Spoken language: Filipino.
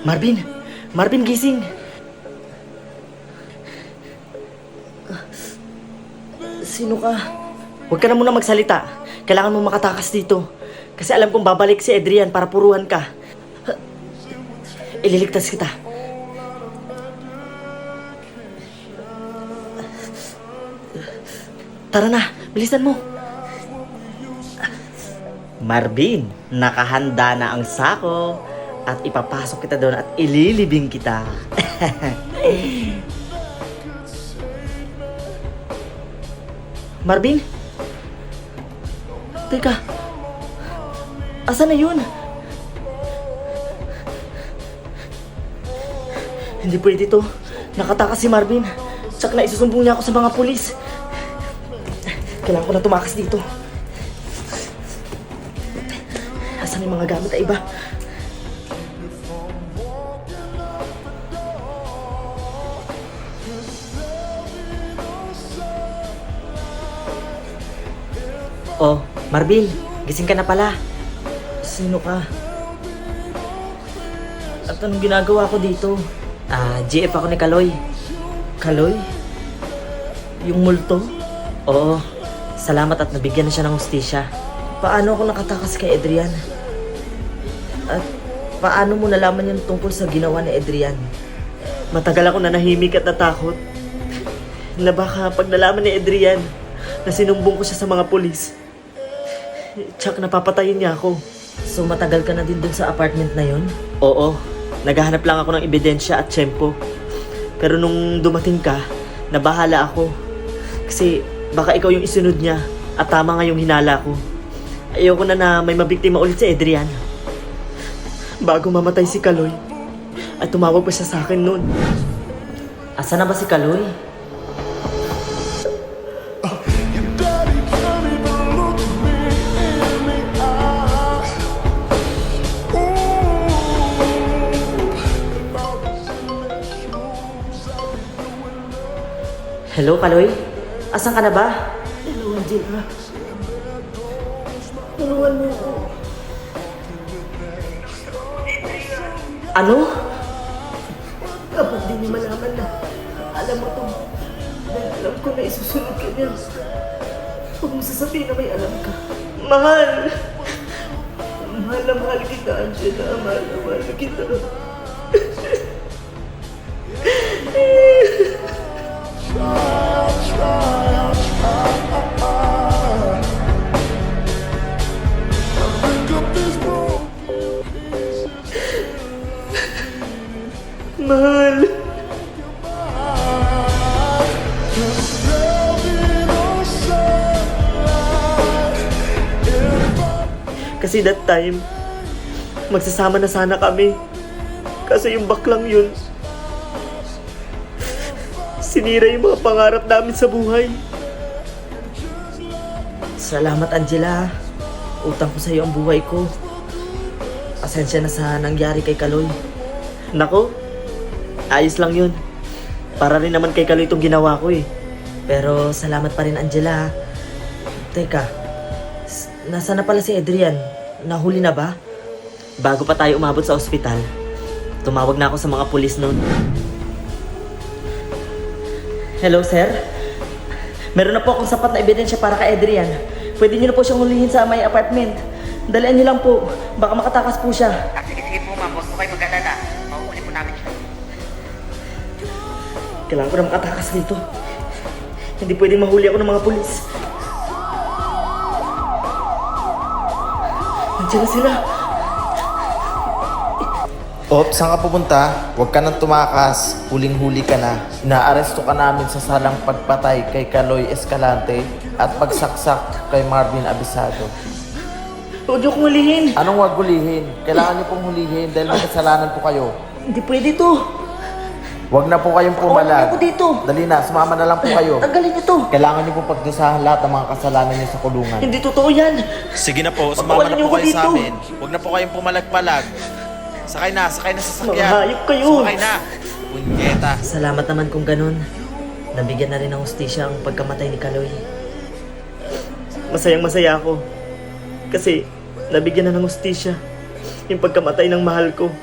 Marvin! Marvin, gising! Sino ka? Huwag ka na muna magsalita. Kailangan mo makatakas dito. Kasi alam kong babalik si Adrian para puruhan ka. Ililigtas kita. Tara na, bilisan mo. Marvin, nakahanda na ang sako. At ipapasok kita doon at ililibing kita. Marvin? Teka. Asan na yun? Hindi pwede to. Nakatakas si Marvin. Tsak na isusumbong niya ako sa mga pulis. Kailangan ko na tumakas dito. Asan yung mga gamit ay iba? Oh, Marvin, gising ka na pala. Sino ka? At anong ginagawa ko dito? GF ako ni Kaloy. Kaloy? Yung multo? Oo, salamat at nabigyan na siya ng hustisya. Paano ako nakatakas kay Adrian? At paano mo nalaman yung tungkol sa ginawa ni Adrian? Matagal ako nanahimik at natakot na baka pag nalaman ni Adrian na sinumbong ko siya sa mga pulis, tsak napapatayin niya ako. So matagal ka na din dun sa apartment na yon? Oo, naghahanap lang ako ng ebidensya at tiyempo. Pero nung dumating ka, nabahala ako. Kasi baka ikaw yung isunod niya at tama nga yung hinala ko. Ayoko na may mabiktima ulit si Adrian. Bago mamatay si Kaloy, at tumawag pa siya sa akin noon. Asa na ba si Kaloy? Hello, Kaloy? Asan ka na ba? Hello, Angela. Tulungan mo ako. Ano? Kapag di niya malaman na alam mo to, dahil alam ko na isusunod ka niya. Huwag mo sasabihin na may alam ka. Mahal! Mahal na mahal kita, Angela. Mahal na mahal kita. Mahal. Kasi that time, magsasama na sana kami. Kasi yung baklang yun, sinira yung mga pangarap namin sa buhay. Salamat, Angela. Utang ko sa iyo ang buhay ko. Pasensya na sa nangyari kay Kaloy. Nako, ayos lang yun. Para rin naman kay Kaloy itong ginawa ko eh. Pero salamat pa rin, Angela. Teka, nasa na pala si Adrian? Nahuli na ba? Bago pa tayo umabot sa ospital, tumawag na ako sa mga pulis noon. Hello, sir? Meron na po akong sapat na ebidensya para kay Adrian. Pwede niyo na po siyang hulihin sa may apartment. Dalian niyo lang po. Baka makatakas po siya. Sige po ma'am, huwag po kayo mag-alala. Mauuli po namin siya. Kailangan ko na makatakas dito. Hindi pwedeng mahuli ako ng mga pulis. Nandiyan na sila. Op, saan ka pupunta? Huwag ka nang tumakas. Huling-huli ka na. Inaaresto ka namin sa salang pagpatay kay Kaloy Escalante at pagsaksak kay Marvin Abisado. Huwag niyo kong hulihin. Anong wag hulihin? Kailangan niyo pong hulihin dahil may kasalanan po kayo. Hindi pwede to. Huwag na po kayong Huwag pumalag. ako dito. Dali na, sumama na lang po kayo. Tanggalin niyo to. Kailangan niyo pong pagdusahan lahat ng mga kasalanan niyo sa kulungan. Hindi totoo yan. Sige na po, Pagkawalan sumama na niyo po ako kayo sa dito. amin. Huwag na po kayong pumalag-palag. Sakay na sa sasakyan. Mga hayop kayo. Sakay na. Punyeta. Salamat naman kung ganun. Nabigyan na rin ng hustisya ang pagkamatay ni Kaloy. Masayang masaya ako. Kasi nabigyan na ng hustisya yung pagkamatay ng mahal ko.